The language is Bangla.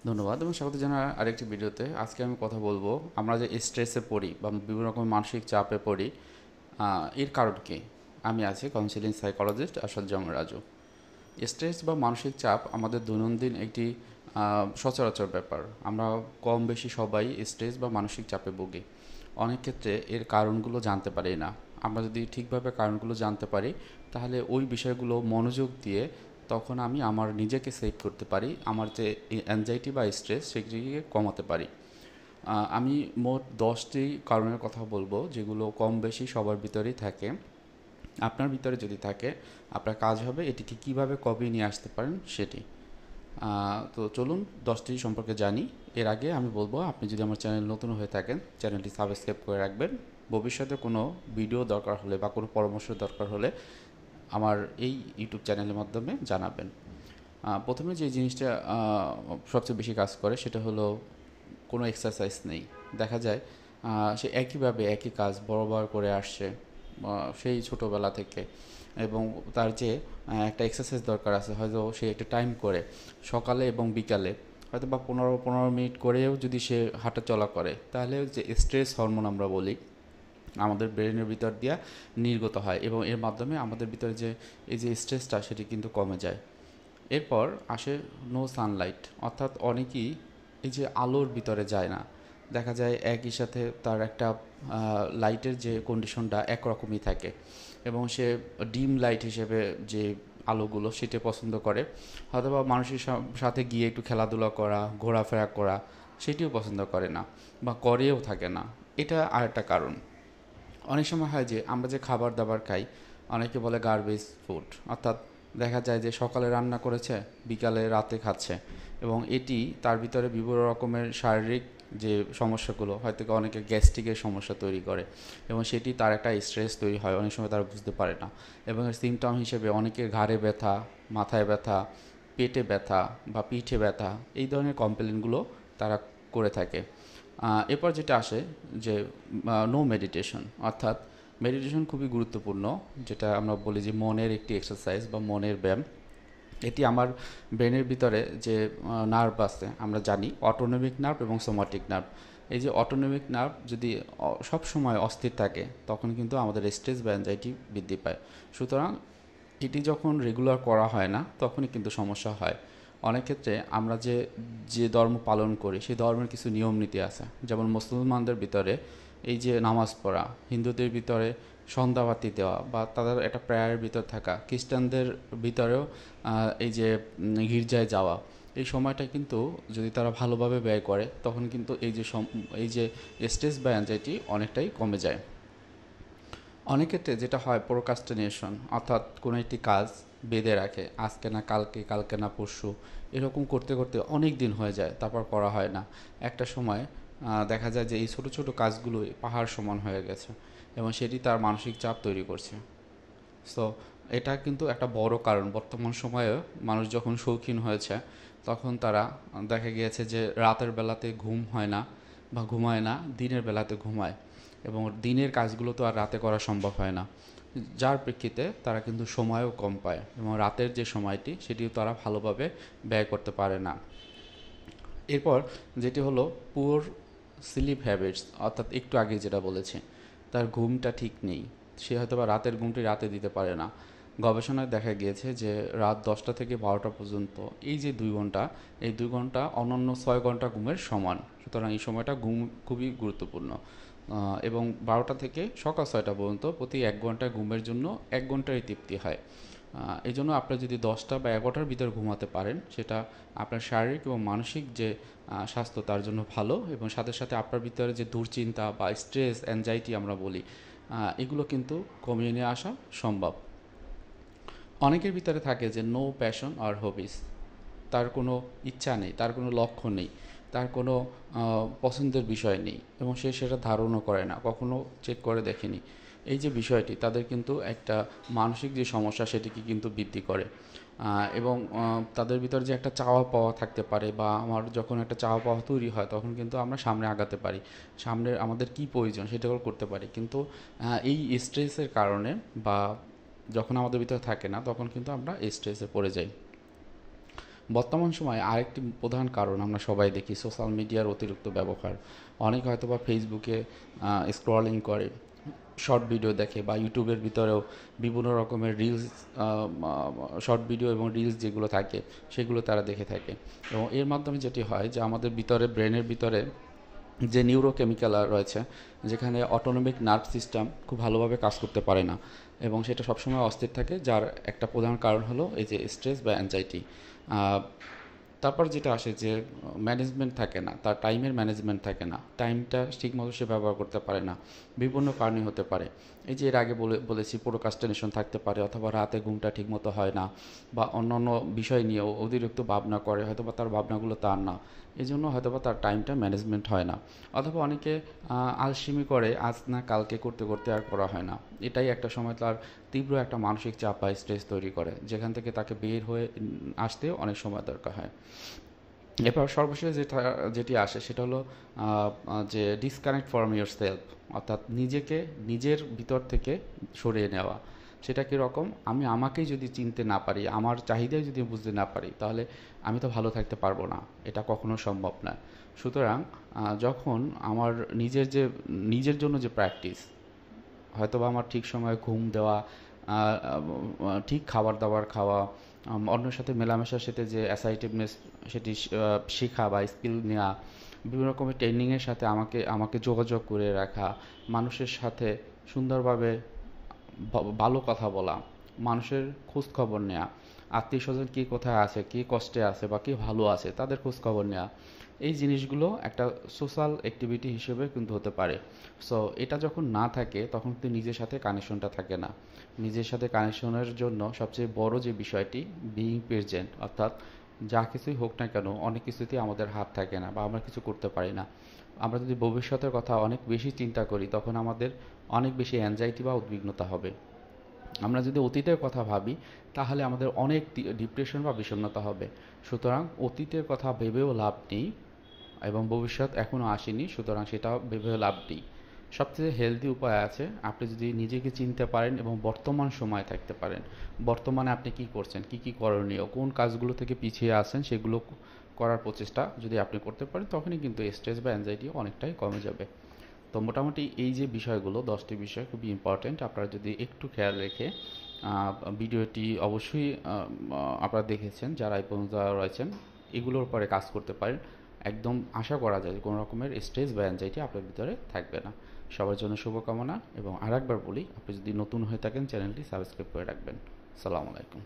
ধন্যবাদ এবং স্বাগত জানাই আরেকটি ভিডিওতে। আজকে আমি কথা বলবো আমরা যে স্ট্রেসে পড়ি বা বিভিন্ন রকম মানসিক চাপে পড়ি, এর কারণ কি। আমি আছি counselling psychologist Asaduzzaman Raju. Stress বা মানসিক চাপ আমাদের দৈনন্দিন একটি সচরাচর ব্যাপার। আমরা কম বেশি সবাই স্ট্রেস বা মানসিক চাপে ভুগি। অনেক ক্ষেত্রে এর কারণগুলো জানতে পারি না। আমরা যদি ঠিকভাবে কারণগুলো জানতে পারি, তাহলে ওই বিষয়গুলো মনোযোগ দিয়ে তখন আমি আমার নিজেকে সেভ করতে পারি, আমার যে অ্যাংজাইটি বা স্ট্রেস সেগুলিকে কমাতে পারি। আমি মোট 10টি কারণের কথা বলবো, যেগুলো কম বেশি সবার ভিতরেই থাকে। আপনার ভিতরে যদি থাকে, আপনার কাজ হবে এটিকে কীভাবে কমিয়ে নিয়ে আসতে পারেন সেটি। তো চলুন 10টি সম্পর্কে জানি। এর আগে আমি বলবো, আপনি যদি আমার চ্যানেল নতুন হয়ে থাকেন, চ্যানেলটি সাবস্ক্রাইব করে রাখবেন। ভবিষ্যতে কোনো ভিডিও দরকার হলে বা কোনো পরামর্শ দরকার হলে আমার এই ইউটিউব চ্যানেলের মাধ্যমে জানাবেন। প্রথমে যে জিনিসটা সবচেয়ে বেশি কাজ করে সেটা হলো কোনো এক্সারসাইজ নেই। দেখা যায় সে একইভাবে একই কাজ বরাবর করে আসছে সেই ছোটোবেলা থেকে, এবং তার যে একটা এক্সারসাইজ দরকার আছে, হয়তো সে একটা টাইম করে সকালে এবং বিকালে হয়তো বা 15-15 মিনিট করেও যদি সে হাঁটা চলা করে, তাহলে যে স্ট্রেস হরমোন আমরা বলি আমাদের ব্রেনের ভিতর দিয়া নির্গত হয়, এবং এর মাধ্যমে আমাদের ভিতরে যে এই যে স্ট্রেসটা সেটি কিন্তু কমে যায়। এরপর আসে নো সানলাইট, অর্থাৎ অনেকেই এই যে আলোর ভিতরে যায় না। দেখা যায় একই সাথে তার একটা লাইটের যে কন্ডিশনটা একরকমই থাকে, এবং সে ডিম লাইট হিসেবে যে আলোগুলো সেটা পছন্দ করে। হয়তো বা মানুষের সাথে গিয়ে একটু খেলাধুলা করা, ঘোরাফেরা করা সেটিও পছন্দ করে না বা করেও থাকে না। এটা আরেকটা কারণ। অনেক সময় হয় যে আমরা যে খাবার দাবার খাই, অনেকে বলে গার্বেজ ফুড, অর্থাৎ দেখা যায় যে সকালে রান্না করেছে, বিকালে রাতে খাচ্ছে, এবং এটি তার ভিতরে বিভিন্ন রকমের শারীরিক যে সমস্যাগুলো, হয়তো অনেকে গ্যাস্ট্রিকের সমস্যা তৈরি করে, এবং সেটি তার একটা স্ট্রেস তৈরি হয়, অনেক সময় তারা বুঝতে পারে না। এবং এর সিমটম হিসেবে অনেকের ঘাড়ে ব্যথা, মাথায় ব্যথা, পেটে ব্যথা বা পিঠে ব্যথা, এই ধরনের কমপ্লেনগুলো তারা করে থাকে। এরপর যেটা আসে যে নো মেডিটেশন, অর্থাৎ মেডিটেশন খুবই গুরুত্বপূর্ণ, যেটা আমরা বলি যে মনের একটি এক্সারসাইজ বা মনের ব্যায়াম। এটি আমার ব্রেনের ভিতরে যে নার্ভ আছে, আমরা জানি অটোনমিক নার্ভ এবং সোমাটিক নার্ভ। এই যে অটোনমিক নার্ভ যদি সব সময় অস্থির থাকে, তখন কিন্তু আমাদের স্ট্রেস বা অ্যাংজাইটি বৃদ্ধি পায়। সুতরাং এটি যখন রেগুলার করা হয় না, তখনই কিন্তু সমস্যা হয়। অনেক ক্ষেত্রে আমরা যে যে ধর্ম পালন করি, সেই ধর্মের কিছু নিয়ম নীতি আছে। যেমন মুসলমানদের ভিতরে এই যে নামাজ পড়া, হিন্দুদের ভিতরে সন্ধ্যাবাতি দেওয়া বা তাদের একটা প্রেয়ারের ভিতর থাকা, খ্রিস্টানদের ভিতরেও এই যে গির্জায় যাওয়া, এই সময়টা কিন্তু যদি তারা ভালোভাবে ব্যয় করে, তখন কিন্তু এই যে স্ট্রেস বা অ্যাংজাইটি অনেকটাই কমে যায়। অনেক ক্ষেত্রে যেটা হয় প্রোক্রাস্টিনেশন, অর্থাৎ কোনো একটি কাজ বেঁধে রাখে, আজকে না কালকে, কালকে না পরশু, এরকম করতে করতে অনেক দিন হয়ে যায়, তারপর করা হয় না। একটা সময় দেখা যায় যে এই ছোটো ছোটো কাজগুলোই পাহাড় সমান হয়ে গেছে, এবং সেটি তার মানসিক চাপ তৈরি করছে। সো এটা কিন্তু একটা বড় কারণ। বর্তমান সময়ে মানুষ যখন শৌখিন হয়েছে, তখন তারা দেখা গিয়েছে যে রাতের বেলাতে ঘুম হয় না বা ঘুমায় না, দিনের বেলাতে ঘুমায়, এবং দিনের কাজগুলো তো আর রাতে করা সম্ভব হয় না। যার প্রেক্ষিতে তারা কিন্তু সময়ও কম পায়, এবং রাতের যে সময়টি সেটিও তারা ভালোভাবে ব্যয় করতে পারে না। এরপর যেটি হলো পুওর স্লিপ হ্যাবিটস, অর্থাৎ একটু আগে যেটা বলেছি, তার ঘুমটা ঠিক নেই। সে হয়তো বা রাতের ঘুমটি রাতে দিতে পারে না। গবেষণায় দেখা গিয়েছে যে রাত 10টা থেকে 12টা পর্যন্ত এই যে 2 ঘন্টা, এই 2 ঘন্টা অনন্য 6 ঘন্টা ঘুমের সমান। সুতরাং এই সময়টা ঘুম খুবই গুরুত্বপূর্ণ। এবং 12টা থেকে সকাল 6টা পর্যন্ত প্রতি 1 ঘন্টা ঘুমের জন্য 1 ঘন্টারই তৃপ্তি হয়। এই জন্য আপনার যদি 10টা বা 11টার ভিতর ঘুমাতে পারেন, সেটা আপনার শারীরিক এবং মানসিক যে স্বাস্থ্য তার জন্য ভালো, এবং সাথে সাথে আপনার ভিতরে যে দুশ্চিন্তা বা স্ট্রেস অ্যাংজাইটি আমরা বলি, এগুলো কিন্তু কমিয়ে নিয়ে আসা সম্ভব। অনেকের ভিতরে থাকে যে নো প্যাশন আর হবিস, তার কোনো ইচ্ছা নেই, তার কোনো লক্ষ্য নেই, তার কোনো পছন্দের বিষয় নেই, এবং সে সেটা ধারণও করে না, কখনো চেক করে দেখেনি। এই যে বিষয়টি তাদের কিন্তু একটা মানসিক যে সমস্যা সেটিকে কিন্তু বৃদ্ধি করে। এবং তাদের ভিতর যে একটা চাওয়া পাওয়া থাকতে পারে, বা আমার যখন একটা চাওয়া পাওয়া তৈরি হয়, তখন কিন্তু আমরা সামনে আগাতে পারি, সামনের আমাদের কী প্রয়োজন সেটাও করতে পারি। কিন্তু এই স্ট্রেসের কারণে বা যখন আমাদের ভিতরে থাকে না, তখন কিন্তু আমরা স্ট্রেসে পড়ে যাই। বর্তমান সময়ে আরেকটি প্রধান কারণ আমরা সবাই দেখি সোশ্যাল মিডিয়ার অতিরিক্ত ব্যবহার। অনেকে হয়তো বা ফেসবুকে স্ক্রলিং করে, শর্ট ভিডিও দেখে, বা ইউটিউবের ভিতরেও বিভিন্ন রকমের রিলস, শর্ট ভিডিও এবং রিলস যেগুলো থাকে সেগুলো তারা দেখে থাকে। এবং এর মাধ্যমে যেটি হয় যে আমাদের ভিতরে, ব্রেনের ভিতরে যে নিউরোকেমিক্যাল রয়েছে, যেখানে অটোনমিক নার্ভ সিস্টেম খুব ভালোভাবে কাজ করতে পারে না এবং সেটা সবসময় অস্থির থাকে, যার একটা প্রধান কারণ হলো এই যে স্ট্রেস বা অ্যাংজাইটি। তারপর যেটা আসে যে ম্যানেজমেন্ট থাকে না, তার টাইমের ম্যানেজমেন্ট থাকে না, টাইমটা ঠিকমতো সে ব্যবহার করতে পারে না, বিভিন্ন কারণে হতে পারে। এই যে এর আগে বলেছি প্রোক্রাস্টিনেশন থাকতে পারে, অথবা রাতে ঘুমটা ঠিকমতো হয় না, বা অন্যান্য বিষয় নিয়েও অতিরিক্ত ভাবনা করে, হয়তোবা তার ভাবনাগুলো তার না, এই জন্য হয়তোবা তার টাইমটা ম্যানেজমেন্ট হয় না। অথবা অনেকে আলসেমি করে, আজ না কালকে করতে করতে আর করা হয় না। এটাই একটা সময় তার তীব্র একটা মানসিক চাপ বা স্ট্রেস তৈরি করে, যেখান থেকে তাকে বের হয়ে আসতেও অনেক সময় দরকার হয়। এরপর সর্বশেষ যেটি আসে সেটা হলো যে ডিসকানেক্ট ফ্রম ইয়োর সেলফ, অর্থাৎ নিজেকে নিজের ভিতর থেকে সরিয়ে নেওয়া। সেটা কীরকম? আমি আমাকেই যদি চিনতে না পারি, আমার চাহিদাই যদি বুঝতে না পারি, তাহলে আমি তো ভালো থাকতে পারবো না, এটা কখনো সম্ভব না। সুতরাং যখন আমার নিজের জন্য যে প্র্যাকটিস, হয়তোবা আমার ঠিক সময়ে ঘুম দেওয়া, ঠিক খাবার দাবার খাওয়া, অন্যের সাথে মেলামেশার সাথে যে অ্যাসার্টিভনেস সেটি শেখা বা স্কিল নেওয়া, বিভিন্ন রকমের ট্রেনিংয়ের সাথে আমাকে যোগাযোগ করে রাখা, মানুষের সাথে সুন্দরভাবে ভালো কথা বলা, মানুষের খোঁজ খবর নেওয়া, আত্মীয় স্বজন কী কোথায় আছে, কী কষ্টে আছে বা কী ভালো আছে তাদের খোঁজ খবর নেওয়া, এই জিনিসগুলো একটা সোশ্যাল অ্যাক্টিভিটি হিসেবে কিন্তু হতে পারে। সো এটা যখন না থাকে তখন কিন্তু নিজের সাথে কানেকশনটা থাকে না। নিজের সাথে কানেকশনের জন্য সবচেয়ে বড় যে বিষয়টি, বিইং প্রেজেন্ট, অর্থাৎ যা কিছুই হোক না কেন অনেক কিছুতেই আমাদের হাত থাকে না বা আমরা কিছু করতে পারি না। আমরা যদি ভবিষ্যতের কথা অনেক বেশি চিন্তা করি তখন আমাদের অনেক বেশি অ্যাংজাইটি বা উদ্বিগ্নতা হবে। আমরা যদি অতীতের কথা ভাবি তাহলে আমাদের অনেক ডিপ্রেশন বা বিষণ্ণতা হবে। সুতরাং অতীতের কথা ভেবেও লাভ নেই এবং ভবিষ্যৎ এখনও আসেনি, সুতরাং সেটা ভেবেও লাভ নেই। সবচেয়ে হেলদি উপায় আছে, আপনি যদি নিজেকে চিনতে পারেন এবং বর্তমান সময়ে থাকতে পারেন, বর্তমানে আপনি কি করছেন, কি কি করণীয়, কোন কাজগুলো থেকে পিছিয়ে আছেন সেগুলো করার প্রচেষ্টা যদি আপনি করতে পারেন, তখনই কিন্তু স্ট্রেস বা অ্যাংজাইটি অনেকটাই কমে যাবে। তো মোটামুটি এই যে বিষয়গুলো, 10টি বিষয় খুবই ইম্পর্ট্যান্ট, আপনারা যদি একটু খেয়াল রেখে ভিডিওটি অবশ্যই আপনারা দেখেছেন যারা এই পর্যন্ত রয়েছেন, এগুলোর উপরে কাজ করতে পারেন, একদম আশা করা যায় কোনো রকমের স্ট্রেস বা অ্যাংজাইটি আপনার ভিতরে থাকবে না। সবার জন্য শুভকামনা, এবং আরেকবার বলি, আপনি যদি নতুন হয়ে থাকেন চ্যানেলটি সাবস্ক্রাইব করে রাখবেন। আসসালামু আলাইকুম।